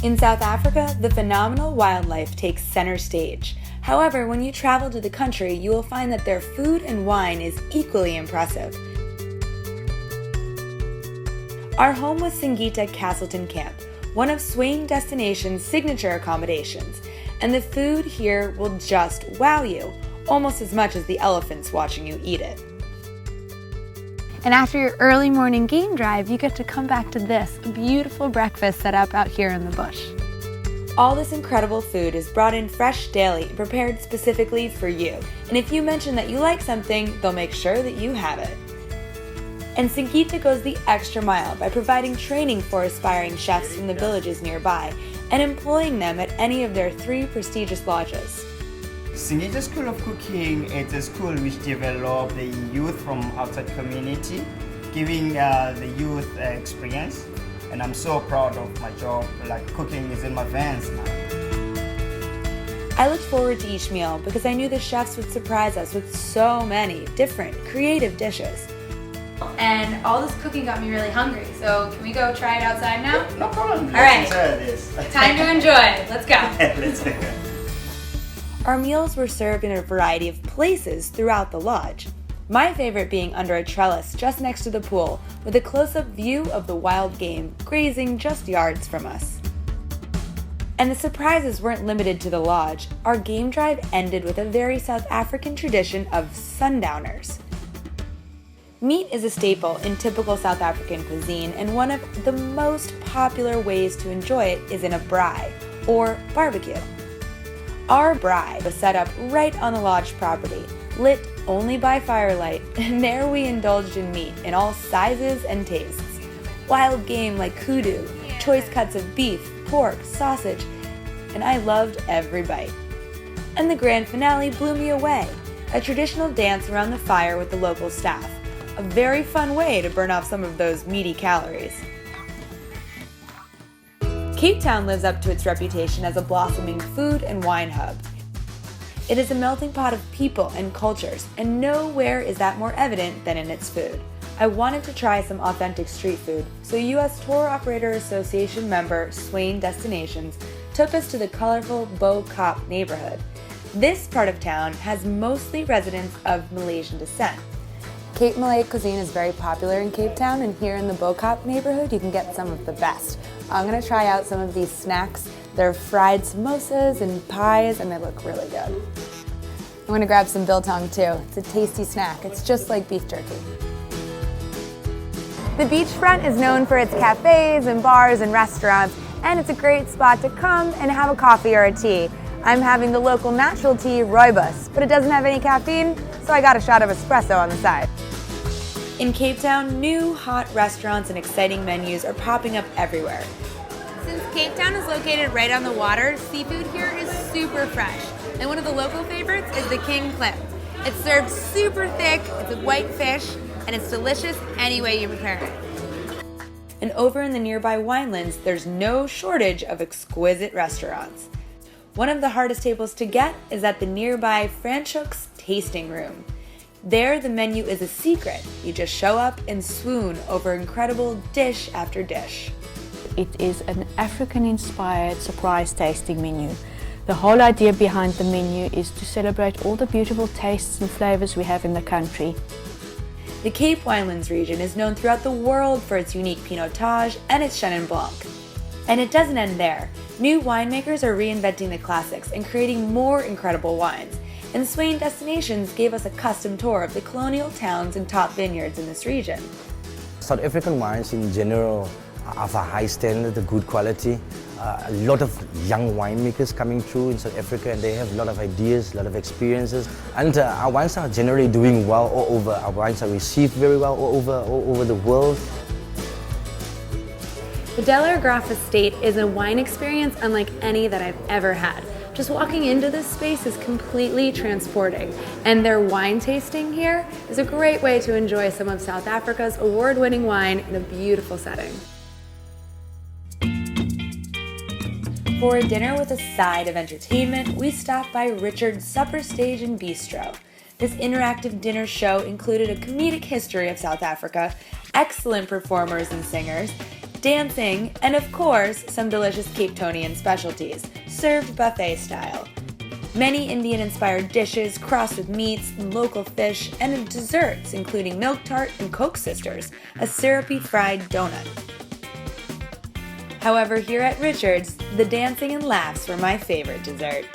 In South Africa, the phenomenal wildlife takes center stage. However, when you travel to the country, you will find that their food and wine is equally impressive. Our home was Singita Castleton Camp, one of Swain Destinations' signature accommodations, and the food here will just wow you, almost as much as the elephants watching you eat it. And after your early morning game drive, you get to come back to this beautiful breakfast set up out here in the bush. All this incredible food is brought in fresh daily and prepared specifically for you. And if you mention that you like something, they'll make sure that you have it. And Singita goes the extra mile by providing training for aspiring chefs from the villages nearby and employing them at any of their 3 prestigious lodges. Singita School of Cooking is a school which develops the youth from outside community, giving the youth experience. And I'm so proud of my job, like cooking is in my veins now. I looked forward to each meal because I knew the chefs would surprise us with so many different, creative dishes. And all this cooking got me really hungry, so can we go try it outside now? No problem. All right, This. time to enjoy. Let's go. Let's go. Our meals were served in a variety of places throughout the lodge. My favorite being under a trellis just next to the pool with a close-up view of the wild game grazing just yards from us. And the surprises weren't limited to the lodge. Our game drive ended with a very South African tradition of sundowners. Meat is a staple in typical South African cuisine, and one of the most popular ways to enjoy it is in a braai, or barbecue. Our braai was set up right on the lodge property, lit only by firelight, and there we indulged in meat in all sizes and tastes. Wild game like kudu, choice cuts of beef, pork, sausage, and I loved every bite. And the grand finale blew me away, a traditional dance around the fire with the local staff, a very fun way to burn off some of those meaty calories. Capetown lives up to its reputation as a blossoming food and wine hub. It is a melting pot of people and cultures, and nowhere is that more evident than in its food. I wanted to try some authentic street food, so U.S. Tour Operator Association member Swain Destinations took us to the colorful Bo Kap neighborhood. This part of town has mostly residents of Malaysian descent. Cape Malay cuisine is very popular in Capetown, and here in the Bo Kap neighborhood you can get some of the best. I'm going to try out some of these snacks. They're fried samosas and pies, and they look really good. I'm going to grab some biltong too. It's a tasty snack. It's just like beef jerky. The beachfront is known for its cafes and bars and restaurants, and it's a great spot to come and have a coffee or a tea. I'm having the local natural tea, rooibos, but it doesn't have any caffeine, so I got a shot of espresso on the side. In Capetown, new hot restaurants and exciting menus are popping up everywhere. Since Capetown is located right on the water, seafood here is super fresh. And one of the local favorites is the king clam. It's served super thick, it's with white fish, and it's delicious any way you prepare it. And over in the nearby winelands, there's no shortage of exquisite restaurants. One of the hardest tables to get is at the nearby Franschhoek's Tasting Room. There, the menu is a secret. You just show up and swoon over incredible dish after dish. It is an African-inspired surprise tasting menu. The whole idea behind the menu is to celebrate all the beautiful tastes and flavors we have in the country. The Cape Winelands region is known throughout the world for its unique Pinotage and its Chenin Blanc. And it doesn't end there. New winemakers are reinventing the classics and creating more incredible wines. And Swain Destinations gave us a custom tour of the colonial towns and top vineyards in this region. South African wines in general are of a high standard, a good quality. A lot of young winemakers coming through in South Africa, and they have a lot of ideas, a lot of experiences. And our wines are generally doing well all over. Our wines are received very well all over the world. The Telegraph Estate is a wine experience unlike any that I've ever had. Just walking into this space is completely transporting, and their wine tasting here is a great way to enjoy some of South Africa's award-winning wine in a beautiful setting. For a dinner with a side of entertainment, we stopped by Richard's Supper Stage and Bistro. This interactive dinner show included a comedic history of South Africa, excellent performers and singers, dancing, and of course, some delicious Capetonian specialties, served buffet style. Many Indian-inspired dishes crossed with meats and local fish, and desserts including milk tart and Coke Sisters, a syrupy fried donut. However, here at Richard's, the dancing and laughs were my favorite dessert.